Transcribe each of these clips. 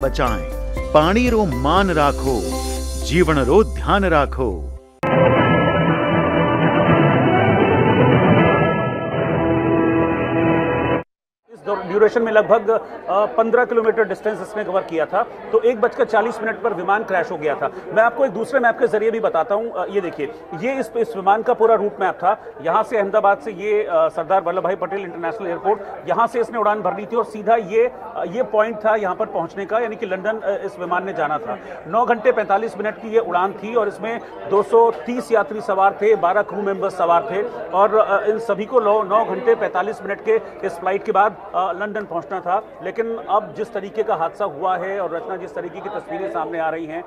बचाएं, पानी रो मान राखो, जीवन रो ध्यान राखो। ड्यूरेशन में लगभग 15 किलोमीटर डिस्टेंस इसने कवर किया था। तो 1:40 पर विमान क्रैश हो गया था। मैं आपको एक दूसरे मैप के जरिए भी बताता हूं। ये देखिए, ये इस विमान का पूरा रूट मैप था। यहां से अहमदाबाद से ये सरदार वल्लभ भाई पटेल इंटरनेशनल एयरपोर्ट, यहां से इसने उड़ान भरनी थी और सीधा ये पॉइंट था यहां पर पहुंचने का, यानी कि लंदन इस विमान ने जाना था। 9 घंटे 45 मिनट की ये उड़ान थी और इसमें 230 यात्री सवार थे, 12 क्रू मेंबर्स सवार थे और इन सभी को 9 घंटे 45 मिनट के इस फ्लाइट के बाद लंदन पहुंचना था। लेकिन अब जिस तरीके का हादसा हुआ है और रचना जिस तरीके की तस्वीरें सामने आ रही हैं,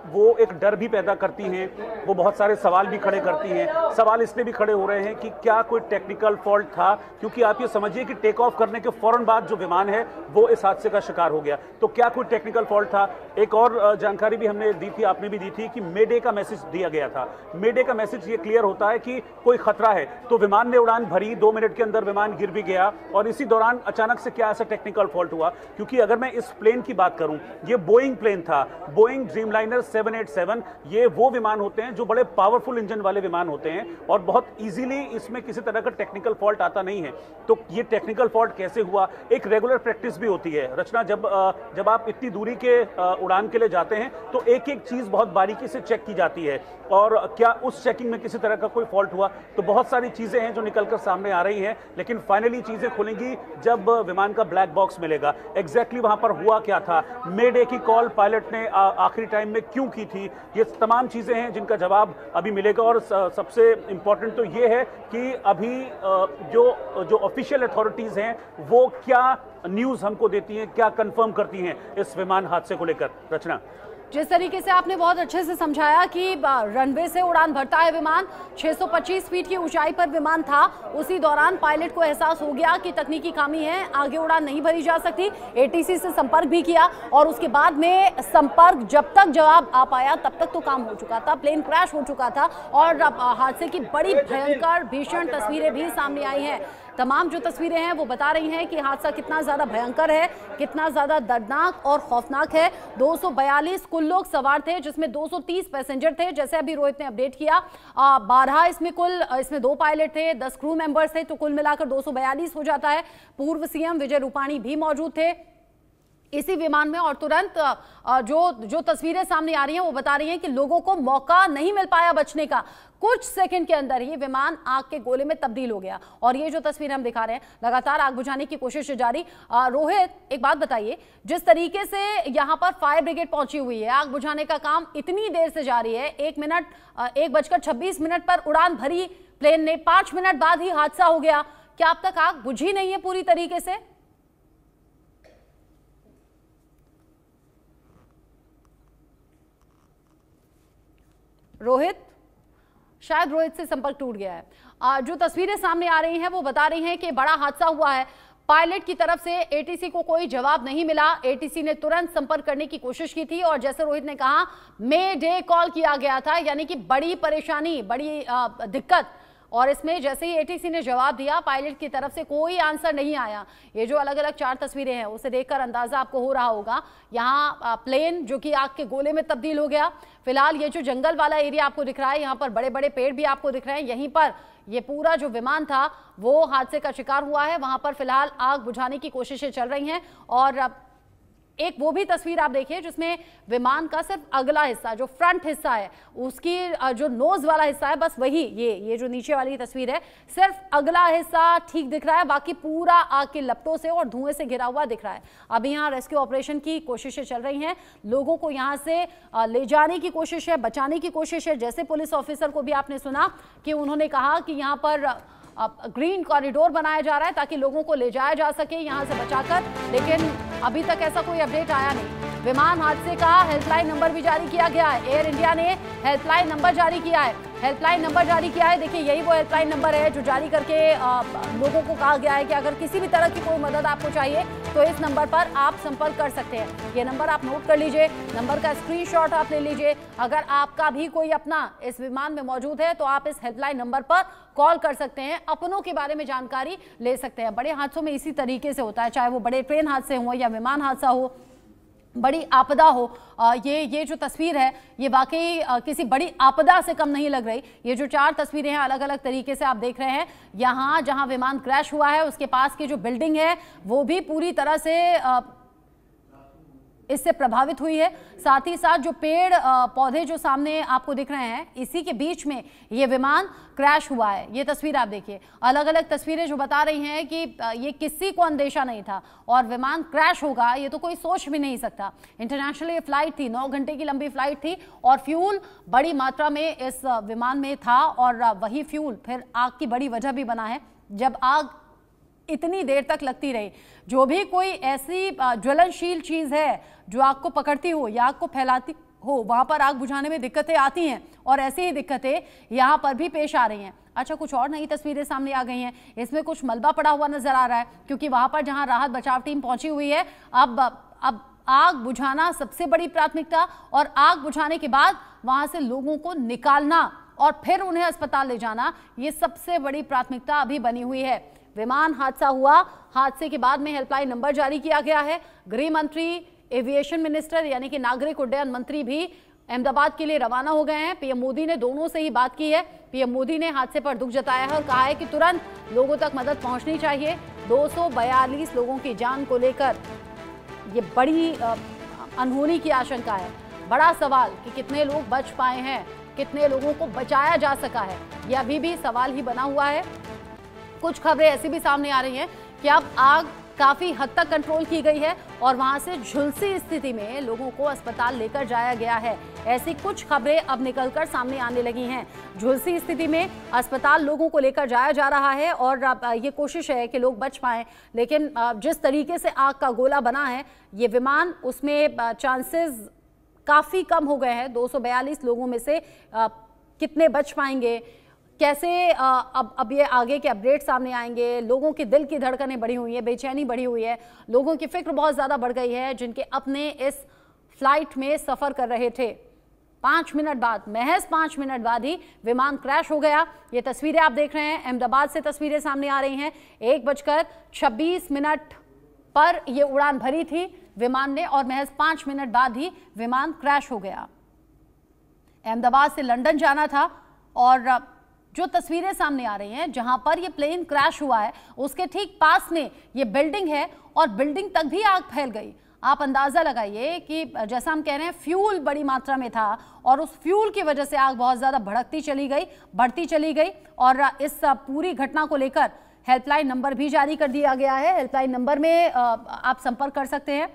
वो एक डर भी पैदा करती हैं, वो बहुत सारे सवाल भी खड़े करती हैं। सवाल इसलिए भी खड़े हो रहे हैं कि क्या कोई टेक्निकल फॉल्ट था, क्योंकि आप ये समझिए कि टेक ऑफ करने के फौरन बाद जो विमान है वो इस हादसे का शिकार हो गया। तो क्या कोई टेक्निकल फॉल्ट था? एक और जानकारी भी हमने दी थी, आपने भी दी थी कि मेडे का मैसेज दिया गया था। मेडे का मैसेज ये क्लियर होता है कि कोई खतरा है, तो विमान ने उड़ान भरी, 2 मिनट के अंदर विमान गिर भी गया और इसी दौरान अचानक से क्या ऐसा टेक्निकल फॉल्ट हुआ? क्योंकि अगर मैं इस प्लेन की बात करूं, ये बोइंग प्लेन था, बोइंग ड्रीमलाइनर 787। ये वो विमान होते हैं जो बड़े पावरफुल इंजन वाले विमान होते हैं और बहुत इजीली इसमें किसी तरह का टेक्निकल फॉल्ट आता नहीं है। तो ये टेक्निकल फॉल्ट कैसे हुआ? एक रेगुलर प्रैक्टिस भी होती है रचना, जब आप इतनी दूरी के उड़ान के लिए जाते हैं तो एक एक चीज बहुत बारीकी से चेक की जाती है और क्या उस चेकिंग में किसी तरह का कोई फॉल्ट हुआ? तो बहुत सारी चीजें हैं जो निकलकर सामने आ रही हैं, लेकिन फाइनली चीजें खुलेंगी जब विमान का ब्लैक बॉक्स मिलेगा। एग्जैक्टली वहां पर हुआ क्या था, मेडे की कॉल पायलट ने आखिरी टाइम में क्यों की थी, ये तमाम चीजें हैं जिनका जवाब अभी मिलेगा। और सबसे इंपॉर्टेंट तो ये है कि अभी जो ऑफिशियल अथॉरिटीज हैं वो क्या न्यूज हमको देती हैं, क्या कंफर्म करती हैं इस विमान हादसे को लेकर। रचना, जिस तरीके से आपने बहुत अच्छे से समझाया कि रनवे से उड़ान भरता है विमान, 625 फीट की ऊंचाई पर विमान था, उसी दौरान पायलट को एहसास हो गया कि तकनीकी खामी है, आगे उड़ान नहीं भरी जा सकती। एटीसी से संपर्क भी किया और उसके बाद में संपर्क जब तक जवाब आ पाया तब तक तो काम हो चुका था, प्लेन क्रैश हो चुका था और हादसे की बड़ी भयंकर भीषण तस्वीरें भी सामने आई हैं। तमाम जो तस्वीरें हैं वो बता रही हैं कि हादसा कितना ज़्यादा भयंकर है, कितना ज़्यादा दर्दनाक और खौफनाक है। 242 कुल लोग सवार थे, जिसमें 230 पैसेंजर थे, जैसे अभी रोहित ने अपडेट किया। 12 इसमें 2 पायलट थे, 10 क्रू मेंबर्स थे, तो कुल मिलाकर 242 हो जाता है। पूर्व सीएम विजय रूपाणी भी मौजूद थे इसी विमान में और तुरंत जो तस्वीरें सामने आ रही हैं वो बता रही हैं कि लोगों को मौका नहीं मिल पाया बचने का। कुछ सेकंड के अंदर ही विमान आग के गोले में तब्दील हो गया और ये जो तस्वीर हम दिखा रहे हैं, लगातार आग बुझाने की कोशिश जारी। रोहित, एक बात बताइए, जिस तरीके से यहाँ पर फायर ब्रिगेड पहुंची हुई है, आग बुझाने का काम इतनी देर से जारी है, 1:26 पर उड़ान भरी प्लेन ने, 5 मिनट बाद ही हादसा हो गया, क्या अब तक आग बुझी नहीं है पूरी तरीके से? रोहित, शायद रोहित से संपर्क टूट गया है। जो तस्वीरें सामने आ रही हैं वो बता रही हैं कि बड़ा हादसा हुआ है। पायलट की तरफ से एटीसी को कोई जवाब नहीं मिला। एटीसी ने तुरंत संपर्क करने की कोशिश की थी और जैसे रोहित ने कहा, मे डे कॉल किया गया था, यानी कि बड़ी परेशानी, बड़ी दिक्कत। और इसमें जैसे ही एटीसी ने जवाब दिया, पायलट की तरफ से कोई आंसर नहीं आया। ये जो अलग अलग 4 तस्वीरें हैं उसे देखकर अंदाजा आपको हो रहा होगा, यहाँ प्लेन जो कि आग के गोले में तब्दील हो गया। फिलहाल ये जो जंगल वाला एरिया आपको दिख रहा है, यहाँ पर बड़े बड़े पेड़ भी आपको दिख रहे हैं, यहीं पर ये पूरा जो विमान था वो हादसे का शिकार हुआ है। वहां पर फिलहाल आग बुझाने की कोशिशें चल रही हैं और एक वो भी तस्वीर आप देखिए जिसमें विमान का सिर्फ अगला हिस्सा, जो फ्रंट हिस्सा है, उसकी जो नोज वाला हिस्सा है, बस वही ये जो नीचे वाली तस्वीर है, सिर्फ अगला हिस्सा ठीक दिख रहा है, बाकी पूरा आग के लपटों से और धुएं से घिरा हुआ दिख रहा है। अभी यहाँ रेस्क्यू ऑपरेशन की कोशिशें चल रही हैं, लोगों को यहाँ से ले जाने की कोशिश है, बचाने की कोशिश है। जैसे पुलिस ऑफिसर को भी आपने सुना कि उन्होंने कहा कि यहाँ पर ग्रीन कॉरिडोर बनाया जा रहा है ताकि लोगों को ले जाया जा सके यहाँ से बचाकर, लेकिन अभी तक ऐसा कोई अपडेट आया नहीं। विमान हादसे का हेल्पलाइन नंबर भी जारी किया गया है, एयर इंडिया ने हेल्पलाइन नंबर जारी किया है। देखिए यही वो हेल्पलाइन नंबर है जो जारी करके लोगों को कहा गया है कि अगर किसी भी तरह की कोई मदद आपको चाहिए तो इस नंबर पर आप संपर्क कर सकते हैं। ये नंबर आप नोट कर लीजिए, नंबर का स्क्रीनशॉट आप ले लीजिए। अगर आपका भी कोई अपना इस विमान में मौजूद है तो आप इस हेल्पलाइन नंबर पर कॉल कर सकते हैं, अपनों के बारे में जानकारी ले सकते हैं। बड़े हादसों में इसी तरीके से होता है, चाहे वो बड़े ट्रेन हादसे हो या विमान हादसा हो, बड़ी आपदा हो। ये जो तस्वीर है ये वाकई किसी बड़ी आपदा से कम नहीं लग रही। ये जो 4 तस्वीरें हैं अलग अलग तरीके से आप देख रहे हैं, यहाँ जहाँ विमान क्रैश हुआ है उसके पास की जो बिल्डिंग है वो भी पूरी तरह से इससे प्रभावित हुई है। साथ ही साथ जो पेड़ पौधे जो सामने आपको दिख रहे हैं इसी के बीच में ये विमान क्रैश हुआ है। ये तस्वीर आप देखिए, अलग अलग तस्वीरें जो बता रही हैं कि ये किसी को अंदेशा नहीं था और विमान क्रैश होगा ये तो कोई सोच भी नहीं सकता। इंटरनेशनल फ्लाइट थी, 9 घंटे की लंबी फ्लाइट थी और फ्यूल बड़ी मात्रा में इस विमान में था और वही फ्यूल फिर आग की बड़ी वजह भी बना है। जब आग इतनी देर तक लगती रही, जो भी कोई ऐसी ज्वलनशील चीज है जो आग को पकड़ती हो या आग को फैलाती हो, वहां पर आग बुझाने में दिक्कतें आती हैं और ऐसी ही दिक्कतें यहाँ पर भी पेश आ रही हैं। अच्छा, कुछ और नई तस्वीरें सामने आ गई हैं। इसमें कुछ मलबा पड़ा हुआ नजर आ रहा है क्योंकि वहां पर जहां राहत बचाव टीम पहुंची हुई है अब आग बुझाना सबसे बड़ी प्राथमिकता और आग बुझाने के बाद वहां से लोगों को निकालना और फिर उन्हें अस्पताल ले जाना, ये सबसे बड़ी प्राथमिकता अभी बनी हुई है। विमान हादसा हुआ, हादसे के बाद में हेल्पलाइन नंबर जारी किया गया है। गृह मंत्री, एविएशन मिनिस्टर यानी कि नागरिक उड्डयन मंत्री भी अहमदाबाद के लिए रवाना हो गए हैं। पीएम मोदी ने दोनों से ही बात की है। पीएम मोदी ने हादसे पर दुख जताया है और कहा है कि तुरंत लोगों तक मदद पहुंचनी चाहिए। 242 लोगों की जान को लेकर ये बड़ी अनहोनी की आशंका है। बड़ा सवाल कि कितने लोग बच पाए हैं, कितने लोगों को बचाया जा सका है, यह अभी भी सवाल ही बना हुआ है। कुछ खबरें ऐसी भी सामने आ रही हैं कि अब आग काफी हद तक कंट्रोल की गई है और वहां से झुलसी स्थिति में लोगों को अस्पताल लेकर जाया गया है। ऐसी कुछ खबरें अब निकलकर सामने आने लगी हैं। झुलसी स्थिति में अस्पताल लोगों को लेकर जाया जा रहा है और ये कोशिश है कि लोग बच पाएं, लेकिन जिस तरीके से आग का गोला बना है ये विमान, उसमें चांसेस काफी कम हो गए हैं। 242 लोगों में से कितने बच पाएंगे, कैसे अब ये आगे के अपडेट सामने आएंगे। लोगों के दिल की धड़कनें बढ़ी हुई है, बेचैनी बढ़ी हुई है, लोगों की फिक्र बहुत ज़्यादा बढ़ गई है जिनके अपने इस फ्लाइट में सफ़र कर रहे थे। 5 मिनट बाद, महज 5 मिनट बाद ही विमान क्रैश हो गया। ये तस्वीरें आप देख रहे हैं, अहमदाबाद से तस्वीरें सामने आ रही हैं। 1:26 पर ये उड़ान भरी थी विमान ने और महज 5 मिनट बाद ही विमान क्रैश हो गया। अहमदाबाद से लंदन जाना था और जो तस्वीरें सामने आ रही हैं जहां पर ये प्लेन क्रैश हुआ है उसके ठीक पास में ये बिल्डिंग है और बिल्डिंग तक भी आग फैल गई। आप अंदाजा लगाइए कि जैसा हम कह रहे हैं फ्यूल बड़ी मात्रा में था और उस फ्यूल की वजह से आग बहुत ज्यादा भड़कती चली गई, बढ़ती चली गई। और इस पूरी घटना को लेकर हेल्पलाइन नंबर भी जारी कर दिया गया है। हेल्पलाइन नंबर में आप संपर्क कर सकते हैं।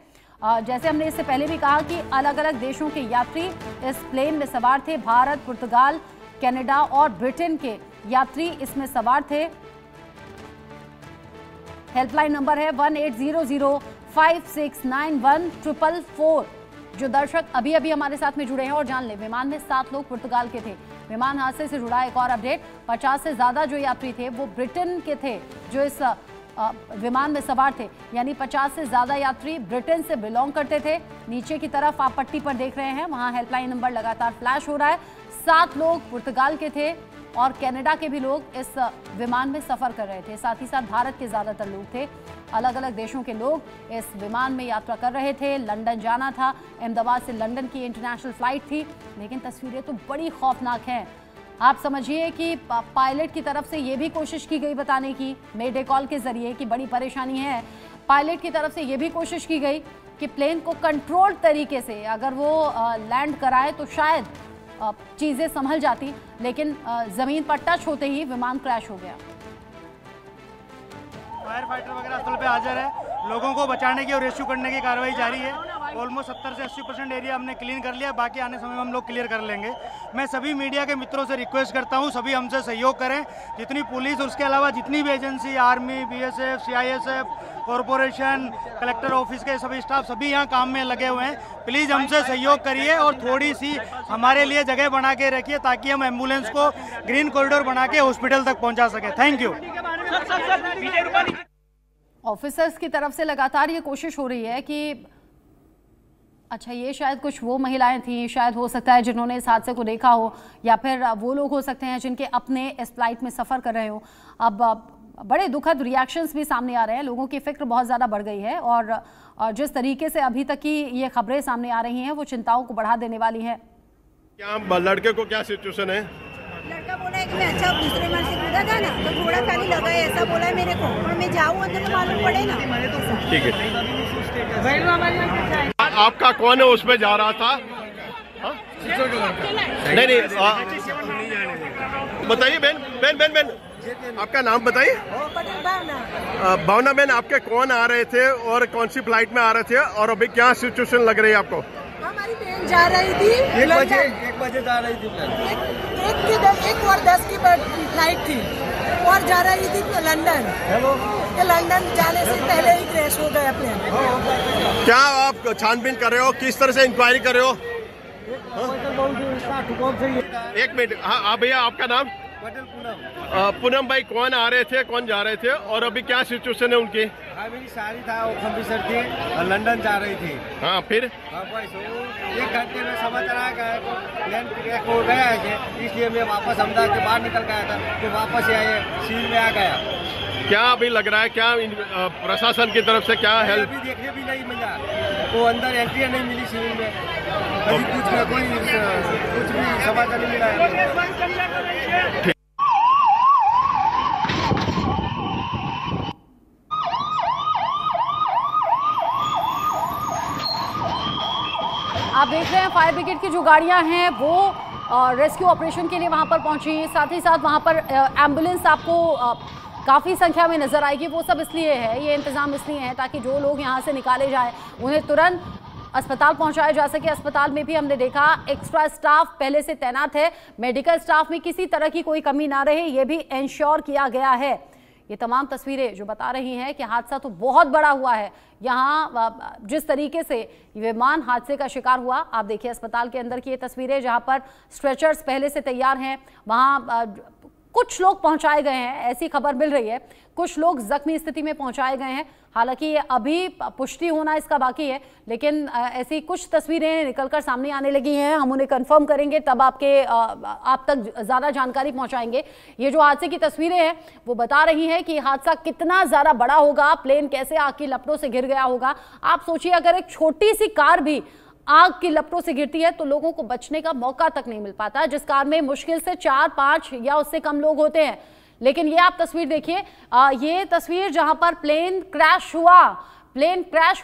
जैसे हमने इससे पहले भी कहा कि अलग अलग देशों के यात्री इस प्लेन में सवार थे। भारत, पुर्तगाल, कनाडा और ब्रिटेन के यात्री इसमें सवार थे। हेल्पलाइन नंबर है 1800569144। जो दर्शक अभी अभी हमारे साथ में जुड़े हैं और जान लें, विमान में 7 लोग पुर्तगाल के थे। विमान हादसे से जुड़ा एक और अपडेट, 50 से ज्यादा जो यात्री थे वो ब्रिटेन के थे जो इस विमान में सवार थे, यानी 50 से ज्यादा यात्री ब्रिटेन से बिलोंग करते थे। नीचे की तरफ आप पट्टी पर देख रहे हैं, वहां हेल्पलाइन नंबर लगातार फ्लैश हो रहा है। 7 लोग पुर्तगाल के थे और कनाडा के भी लोग इस विमान में सफर कर रहे थे। साथ ही साथ भारत के ज्यादातर लोग थे। अलग अलग देशों के लोग इस विमान में यात्रा कर रहे थे। लंदन जाना था, अहमदाबाद से लंदन की इंटरनेशनल फ्लाइट थी। लेकिन तस्वीरें तो बड़ी खौफनाक हैं। आप समझिए कि पायलट की तरफ से ये भी कोशिश की गई बताने की, मेडे कॉल के जरिए कि बड़ी परेशानी है। पायलट की तरफ से ये भी कोशिश की गई कि प्लेन को कंट्रोल तरीके से अगर वो लैंड कराए तो शायद चीजें संभल जाती, लेकिन जमीन पर टच होते ही विमान क्रैश हो गया। फायर फाइटर वगैरह स्थल पे हाजिर है। लोगों को बचाने की और रेस्क्यू करने की कार्रवाई जारी है। ऑलमोस्ट 70 से 80% एरिया हमने क्लीन कर लिया, बाकी आने समय में हम लोग क्लियर कर लेंगे। मैं सभी मीडिया के मित्रों से रिक्वेस्ट करता हूं, सभी हमसे सहयोग करें। जितनी पुलिस और उसके अलावा जितनी भी agency, army, BSF, CISF, corporation, collector office के सभी स्टाफ सभी यहाँ काम में लगे हुए हैं। प्लीज़ हमसे सहयोग करिए और थोड़ी सी हमारे लिए जगह बना के रखिए ताकि हम एम्बुलेंस को ग्रीन कॉरिडोर बना के हॉस्पिटल तक पहुँचा सके। Thank you. ऑफिसर्स की तरफ से लगातार ये कोशिश हो रही है कि अच्छा, ये शायद कुछ वो महिलाएं थी, शायद हो सकता है जिन्होंने इस हादसे को देखा हो, या फिर वो लोग हो सकते हैं जिनके अपने इस फ्लाइट में सफ़र कर रहे हो। अब बड़े दुखद रिएक्शंस भी सामने आ रहे हैं, लोगों की फिक्र बहुत ज़्यादा बढ़ गई है और जिस तरीके से अभी तक की ये खबरें सामने आ रही हैं वो चिंताओं को बढ़ा देने वाली हैं। क्या लड़के को क्या सिचुएशन है? लड़का बोला है कि मैं अच्छा दूसरे मार से कूदा था ना तो थोड़ा खाली लगा है, ऐसा बोला है मेरे को, और मैं जाऊँ अंदर तो मालूम पड़े ना। ठीक है, आपका कौन है उसमें जा रहा था? नहीं, बताइए बहन, आपका नाम बताइए। भावना बहन, आपके कौन आ रहे थे और कौन सी फ्लाइट में आ रहे थे और अभी क्या सिचुएशन लग रही है आपको? हमारी बहन जा रही थी 1 बजे जा रही थी, 1:10 की फ्लाइट थी और जा रही थी लंदन। लंदन जाने से पहले ही क्रैश हो गया प्लेन। क्या आप छानबीन कर रहे हो, किस तरह से इंक्वायरी कर रहे हो? एक मिनट, हाँ भैया, आपका नाम? पूनम भाई, कौन आ रहे थे, कौन जा रहे थे और अभी क्या सिचुएशन है उनकी? मेरी सारी था, वो ऑफिसर थी और लंदन जा रही थी। हाँ, फिर 1 घंटे में समझ रहा गया तो प्लेन क्रैश हो गया है, इसलिए मैं वापस अहमदाबाद के बाहर निकल गया था, तो वापस आए सील में आ गया। क्या अभी लग रहा है, क्या प्रशासन की तरफ से क्या हेल्प? अभी देखने भी नहीं मिला, वो अंदर एंट्री नहीं मिली सिविल में, अभी कुछ भी समाचार नहीं मिला है। आप देख रहे हैं फायर ब्रिगेड की जो गाड़ियां हैं वो रेस्क्यू ऑपरेशन के लिए वहां पर पहुंची, साथ ही साथ वहां पर एम्बुलेंस आपको काफ़ी संख्या में नजर आएगी। वो सब इसलिए है, ये इंतजाम इसलिए है ताकि जो लोग यहाँ से निकाले जाए उन्हें तुरंत अस्पताल पहुंचाया जा सके। अस्पताल में भी हमने देखा एक्स्ट्रा स्टाफ पहले से तैनात है, मेडिकल स्टाफ में किसी तरह की कोई कमी ना रहे ये भी इंश्योर किया गया है। ये तमाम तस्वीरें जो बता रही हैं कि हादसा तो बहुत बड़ा हुआ है। यहाँ जिस तरीके से विमान हादसे का शिकार हुआ, आप देखिए अस्पताल के अंदर की ये तस्वीरें जहाँ पर स्ट्रेचर्स पहले से तैयार हैं, वहाँ कुछ लोग पहुंचाए गए हैं, ऐसी खबर मिल रही है, कुछ लोग जख्मी स्थिति में पहुंचाए गए हैं। हालांकि ये अभी पुष्टि होना इसका बाकी है, लेकिन ऐसी कुछ तस्वीरें निकलकर सामने आने लगी हैं। हम उन्हें कंफर्म करेंगे तब आप तक ज़्यादा जानकारी पहुंचाएंगे। ये जो हादसे की तस्वीरें हैं वो बता रही हैं कि हादसा कितना ज़्यादा बड़ा होगा, प्लेन कैसे आग की लपटों से घिर गया होगा। आप सोचिए अगर एक छोटी सी कार भी आग की लपटों से गिरती है तो लोगों को बचने का मौका तक नहीं मिल पाता, जिस कार में मुश्किल से 4-5 या उससे कम लोग होते हैं। लेकिन ये आप तस्वीर देखिए, ये तस्वीर जहां पर प्लेन क्रैश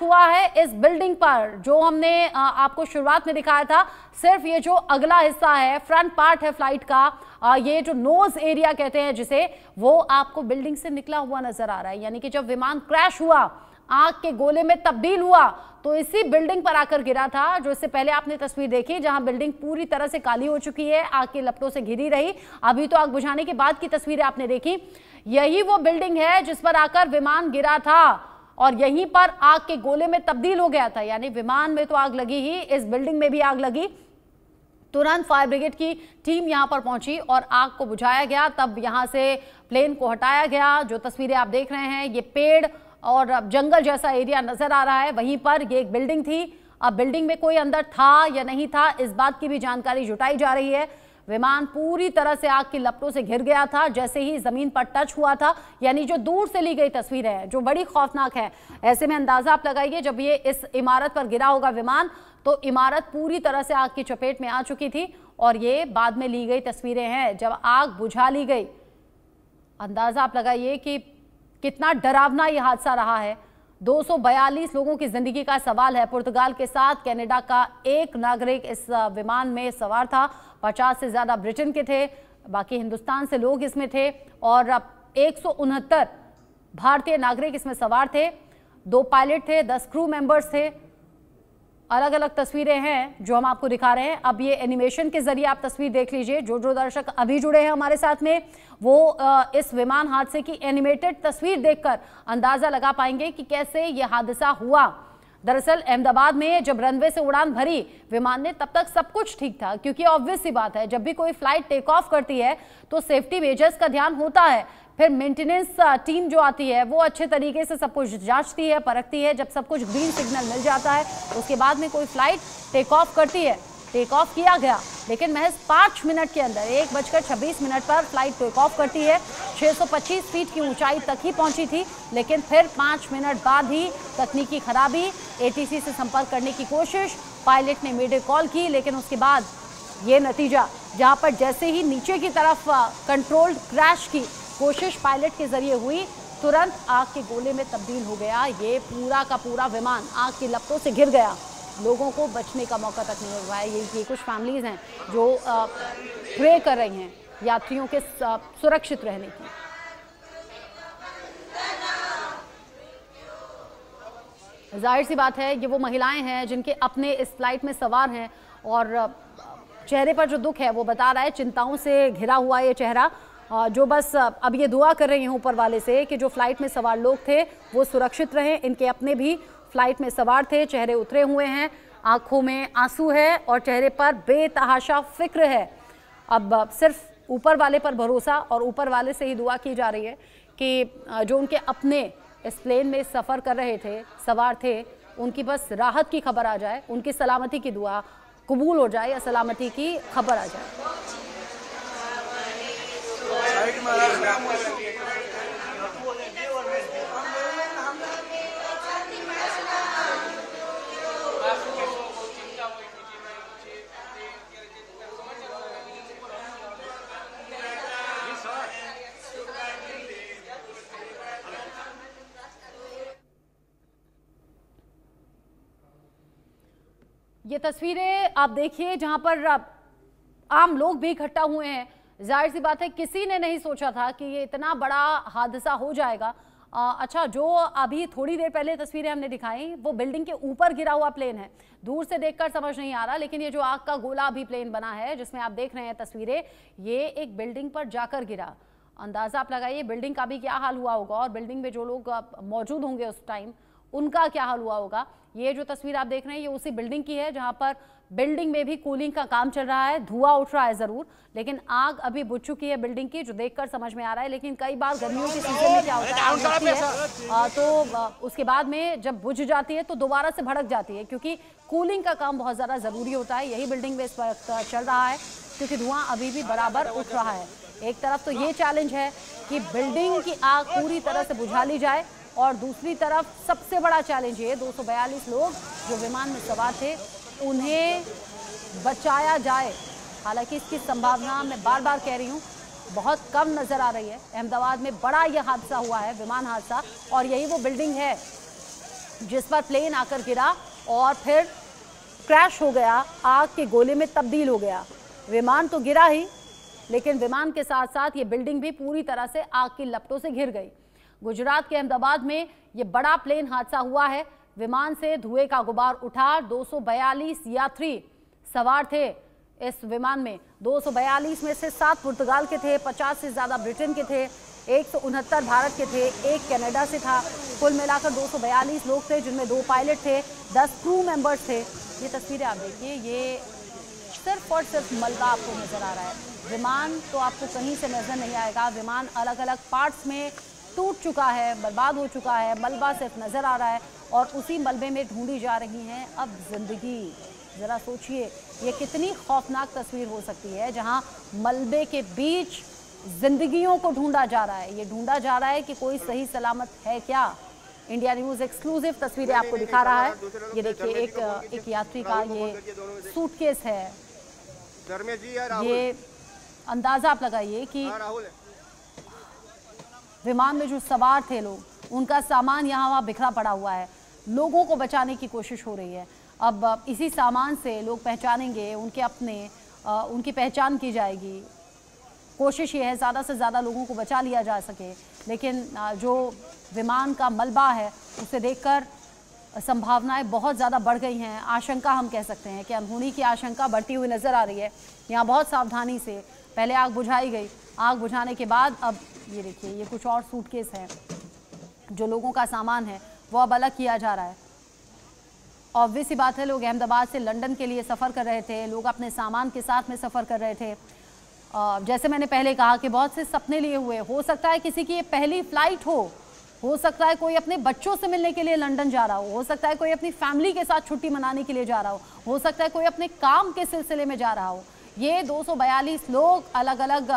हुआ है इस बिल्डिंग पर, जो हमने आपको शुरुआत में दिखाया था। सिर्फ ये जो अगला हिस्सा है, फ्रंट पार्ट है फ्लाइट का, ये जो नोज एरिया कहते हैं जिसे, वो आपको बिल्डिंग से निकला हुआ नजर आ रहा है। यानी कि जब विमान क्रैश हुआ, आग के गोले में तब्दील हुआ, तो इसी बिल्डिंग पर आकर गिरा था, जो इससे पहले आपने तस्वीर देखी जहां बिल्डिंग पूरी तरह से काली हो चुकी है, आग की लपटों से घिरी रही। अभी तो आग बुझाने के बाद की तस्वीरें आपने देखी। यही वो बिल्डिंग है जिस पर आकर विमान गिरा था और यहीं पर आग के गोले में तब्दील हो गया था। यानी विमान में तो आग लगी ही, इस बिल्डिंग में भी आग लगी। तुरंत फायर ब्रिगेड की टीम यहां पर पहुंची और आग को बुझाया गया। तब यहां से प्लेन को हटाया गया। जो तस्वीरें आप देख रहे हैं, ये पेड़ और जंगल जैसा एरिया नजर आ रहा है, वहीं पर ये एक बिल्डिंग थी। अब बिल्डिंग में कोई अंदर था या नहीं था, इस बात की भी जानकारी जुटाई जा रही है। विमान पूरी तरह से आग की लपटों से घिर गया था जैसे ही जमीन पर टच हुआ था। यानी जो दूर से ली गई तस्वीर है, जो बड़ी खौफनाक है। ऐसे में अंदाजा आप लगाइए, जब ये इस इमारत पर गिरा होगा विमान, तो इमारत पूरी तरह से आग की चपेट में आ चुकी थी। और ये बाद में ली गई तस्वीरें हैं जब आग बुझा ली गई। अंदाजा आप लगाइए कि कितना डरावना ये हादसा रहा है। 242 लोगों की जिंदगी का सवाल है। पुर्तगाल के साथ कनाडा का एक नागरिक इस विमान में सवार था, 50 से ज्यादा ब्रिटेन के थे, बाकी हिंदुस्तान से लोग इसमें थे और 169 भारतीय नागरिक इसमें सवार थे। 2 पायलट थे, 10 क्रू मेंबर्स थे। अलग अलग तस्वीरें हैं जो हम आपको दिखा रहे हैं। अब ये एनिमेशन के जरिए आप तस्वीर देख लीजिए। जो दर्शक अभी जुड़े हैं हमारे साथ में, वो इस विमान हादसे की एनिमेटेड तस्वीर देखकर अंदाजा लगा पाएंगे कि कैसे ये हादसा हुआ। दरअसल अहमदाबाद में जब रनवे से उड़ान भरी विमान ने, तब तक सब कुछ ठीक था, क्योंकि ऑब्वियस सी बात है, जब भी कोई फ्लाइट टेक ऑफ करती है तो सेफ्टी मेजर्स का ध्यान होता है। फिर मेंटेनेंस टीम जो आती है वो अच्छे तरीके से सब कुछ जांचती है, परखती है। जब सब कुछ ग्रीन सिग्नल मिल जाता है उसके बाद में कोई फ्लाइट टेक ऑफ करती है। टेक ऑफ किया गया, लेकिन महज 5 मिनट के अंदर 1:26 पर फ्लाइट टेक ऑफ करती है। 625 फीट की ऊंचाई तक ही पहुंची थी, लेकिन फिर 5 मिनट बाद ही तकनीकी खराबी, एटीसी से संपर्क करने की कोशिश, पायलट ने मेडे कॉल की, लेकिन उसके बाद ये नतीजा, जहां पर जैसे ही नीचे की तरफ कंट्रोल्ड क्रैश की कोशिश पायलट के जरिए हुई, तुरंत आग के गोले में तब्दील हो गया। ये पूरा का पूरा विमान आग की लपटों से घिर गया। लोगों को बचने का मौका तक नहीं हुआ है। ये कुछ फैमिलीज हैं जो प्रे कर रही हैं यात्रियों के सुरक्षित रहने की। जाहिर सी बात है, ये वो महिलाएं हैं जिनके अपने इस फ्लाइट में सवार हैं और चेहरे पर जो दुख है वो बता रहा है, चिंताओं से घिरा हुआ ये चेहरा, जो बस अब ये दुआ कर रही हैं ऊपर वाले से कि जो फ्लाइट में सवार लोग थे वो सुरक्षित रहें। इनके अपने भी फ्लाइट में सवार थे, चेहरे उतरे हुए हैं, आंखों में आंसू है और चेहरे पर बेतहाशा फिक्र है। अब सिर्फ ऊपर वाले पर भरोसा और ऊपर वाले से ही दुआ की जा रही है कि जो उनके अपने इस प्लेन में सफ़र कर रहे थे, सवार थे, उनकी बस राहत की खबर आ जाए, उनकी सलामती की दुआ कबूल हो जाए या सलामती की खबर आ जाए। ये तस्वीरें आप देखिए जहां पर आम लोग भी इकट्ठा हुए हैं। जाहिर सी बात है, किसी ने नहीं सोचा था कि ये इतना बड़ा हादसा हो जाएगा। अच्छा, जो अभी थोड़ी देर पहले तस्वीरें हमने दिखाई वो बिल्डिंग के ऊपर गिरा हुआ प्लेन है। दूर से देखकर समझ नहीं आ रहा, लेकिन ये जो आग का गोला अभी प्लेन बना है जिसमें आप देख रहे हैं तस्वीरें, ये एक बिल्डिंग पर जाकर गिरा। अंदाजा आप लगाइए बिल्डिंग का भी क्या हाल हुआ होगा और बिल्डिंग में जो लोग मौजूद होंगे उस टाइम उनका क्या हाल हुआ होगा। ये जो तस्वीर आप देख रहे हैं ये उसी बिल्डिंग की है जहां पर बिल्डिंग में भी कूलिंग का काम चल रहा है, धुआं उठ रहा है जरूर, लेकिन आग अभी बुझ चुकी है बिल्डिंग की, जो देखकर समझ में आ रहा है। लेकिन कई बार गर्मियों के सीजन में क्या होता है, आग बुझती है तो उसके बाद में जब बुझ जाती है तो दोबारा से भड़क जाती है, क्योंकि कूलिंग का काम बहुत ज़्यादा ज़रूरी होता है। यही बिल्डिंग में इस वक्त चल रहा है क्योंकि धुआं अभी भी बराबर उठ रहा है। एक तरफ तो ये चैलेंज है कि बिल्डिंग की आग पूरी तरह से बुझा ली जाए, और दूसरी तरफ सबसे बड़ा चैलेंज ये 242 लोग जो विमान में सवार थे उन्हें बचाया जाए। हालांकि इसकी संभावना मैं बार बार कह रही हूँ बहुत कम नज़र आ रही है। अहमदाबाद में बड़ा यह हादसा हुआ है, विमान हादसा, और यही वो बिल्डिंग है जिस पर प्लेन आकर गिरा और फिर क्रैश हो गया, आग के गोले में तब्दील हो गया। विमान तो गिरा ही, लेकिन विमान के साथ साथ ये बिल्डिंग भी पूरी तरह से आग की लपटों से घिर गई। गुजरात के अहमदाबाद में ये बड़ा प्लेन हादसा हुआ है। विमान से धुएं का गुबार उठा, 242 यात्री सवार थे इस विमान में। 242 में से 7 पुर्तगाल के थे, 50 से ज़्यादा ब्रिटेन के थे, 169 भारत के थे, 1 कनाडा से था। कुल मिलाकर 242 लोग थे, जिनमें 2 पायलट थे, 10 क्रू मेंबर्स थे। ये तस्वीरें आप देखिए, ये सिर्फ और सिर्फ मलबा आपको नज़र आ रहा है। विमान तो आपको कहीं से नज़र नहीं आएगा। विमान अलग अलग पार्ट्स में टूट चुका है, बर्बाद हो चुका है, मलबा सिर्फ नज़र आ रहा है और उसी मलबे में ढूंढी जा रही हैं अब जिंदगी। ज़रा सोचिए ये कितनी खौफनाक तस्वीर हो सकती है, जहां मलबे के बीच जिंदगियों को ढूंढा जा रहा है। ये ढूंढा जा रहा है कि कोई सही सलामत है क्या। इंडिया न्यूज़ एक्सक्लूसिव तस्वीरें आपको दिखा रहा है। ये देखिए एक यात्री का ये सूटकेस है। ये अंदाज़ा आप लगाइए कि विमान में जो सवार थे लोग, उनका सामान यहाँ वहाँ बिखरा पड़ा हुआ है। लोगों को बचाने की कोशिश हो रही है। अब इसी सामान से लोग पहचानेंगे उनके अपने, उनकी पहचान की जाएगी। कोशिश ये है ज़्यादा से ज़्यादा लोगों को बचा लिया जा सके, लेकिन जो विमान का मलबा है उसे देखकर संभावनाएं बहुत ज़्यादा बढ़ गई हैं। आशंका हम कह सकते हैं कि अनहोनी की आशंका बढ़ती हुई नज़र आ रही है। यहाँ बहुत सावधानी से पहले आग बुझाई गई। आग बुझाने के बाद अब ये देखिए, ये कुछ और सूटकेस है, जो लोगों का सामान है वो अब अलग किया जा रहा है। ऑब्वियस सी बात है, लोग अहमदाबाद से लंदन के लिए सफ़र कर रहे थे, लोग अपने सामान के साथ में सफ़र कर रहे थे। जैसे मैंने पहले कहा कि बहुत से सपने लिए हुए, हो सकता है किसी की ये पहली फ्लाइट हो सकता है कोई अपने बच्चों से मिलने के लिए लंदन जा रहा हो सकता है कोई अपनी फैमिली के साथ छुट्टी मनाने के लिए जा रहा हो सकता है कोई अपने काम के सिलसिले में जा रहा हो। ये 242 लोग अलग अलग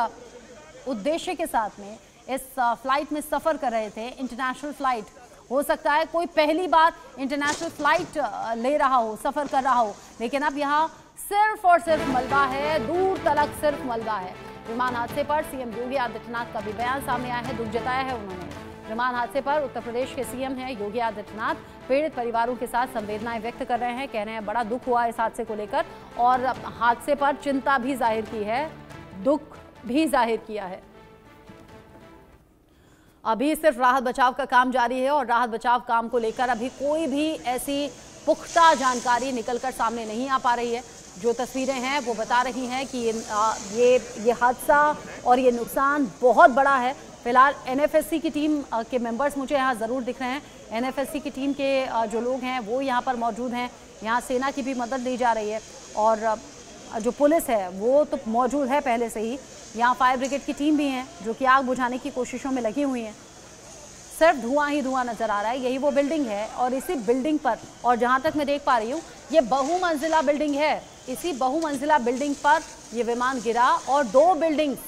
उद्देश्य के साथ में इस फ्लाइट में सफ़र कर रहे थे, इंटरनेशनल फ्लाइट। हो सकता है कोई पहली बार इंटरनेशनल फ्लाइट ले रहा हो, सफ़र कर रहा हो, लेकिन अब यहाँ सिर्फ और सिर्फ मलबा है, दूर तलक सिर्फ मलबा है। विमान हादसे पर सीएम योगी आदित्यनाथ का भी बयान सामने आया है, दुख जताया है उन्होंने। विमान हादसे पर उत्तर प्रदेश के सीएम हैं योगी आदित्यनाथ, पीड़ित परिवारों के साथ संवेदनाएं व्यक्त कर रहे हैं, कह रहे हैं बड़ा दुख हुआ इस हादसे को लेकर और हादसे पर चिंता भी जाहिर की है, दुख भी जाहिर किया है। अभी सिर्फ राहत बचाव का काम जारी है और राहत बचाव काम को लेकर अभी कोई भी ऐसी पुख्ता जानकारी निकलकर सामने नहीं आ पा रही है। जो तस्वीरें हैं वो बता रही हैं कि ये हादसा और ये नुकसान बहुत बड़ा है। फिलहाल एनएफएससी की टीम के मेंबर्स मुझे यहाँ ज़रूर दिख रहे हैं। एनएफएससी की टीम के जो लोग हैं वो यहाँ पर मौजूद हैं। यहाँ सेना की भी मदद ली जा रही है और जो पुलिस है वो तो मौजूद है पहले से ही। यहाँ फायर ब्रिगेड की टीम भी है जो कि आग बुझाने की कोशिशों में लगी हुई है। सिर्फ धुआं ही धुआं नज़र आ रहा है। यही वो बिल्डिंग है और इसी बिल्डिंग पर, और जहाँ तक मैं देख पा रही हूँ, ये बहुमंजिला बिल्डिंग है। इसी बहुमंजिला बिल्डिंग पर ये विमान गिरा और दो बिल्डिंग्स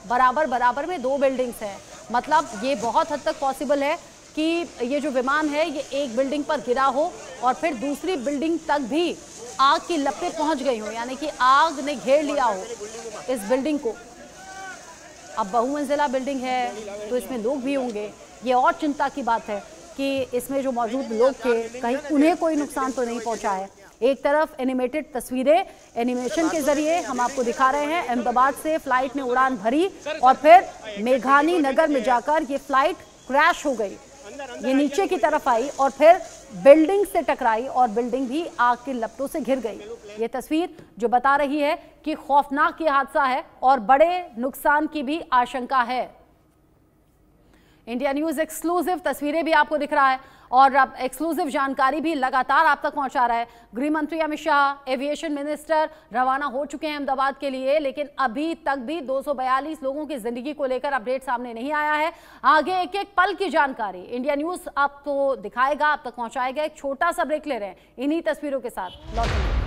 बराबर में, दो बिल्डिंग्स हैं। मतलब ये बहुत हद तक पॉसिबल है कि ये जो विमान है ये एक बिल्डिंग पर गिरा हो और फिर दूसरी बिल्डिंग तक भी आग की लपटें पहुंच गई हो, यानी कि आग ने घेर लिया हो इस बिल्डिंग को। अब बहुमंजिला बिल्डिंग है तो इसमें लोग भी होंगे। ये और चिंता की बात है कि इसमें जो मौजूद लोग थे कहीं उन्हें कोई नुकसान तो नहीं पहुंचा है। एक तरफ एनिमेटेड तस्वीरें, एनिमेशन के जरिए हम आपको दिखा रहे हैं। अहमदाबाद से फ्लाइट ने उड़ान भरी और फिर मेघानी नगर में जाकर ये फ्लाइट क्रैश हो गई। ये नीचे की तरफ आई और फिर बिल्डिंग से टकराई और बिल्डिंग भी आग की लपटों से घिर गई। ये तस्वीर जो बता रही है कि खौफनाक ये हादसा है और बड़े नुकसान की भी आशंका है। इंडिया न्यूज एक्सक्लूसिव तस्वीरें भी आपको दिख रहा है और अब एक्सक्लूसिव जानकारी भी लगातार आप तक पहुंचा रहा है। गृह मंत्री अमित शाह, एविएशन मिनिस्टर रवाना हो चुके हैं अहमदाबाद के लिए, लेकिन अभी तक भी 242 लोगों की जिंदगी को लेकर अपडेट सामने नहीं आया है। आगे एक एक पल की जानकारी इंडिया न्यूज आपको दिखाएगा, आप तक पहुंचाएगा। एक छोटा सा ब्रेक ले रहे हैं, इन्हीं तस्वीरों के साथ लौटेंगे।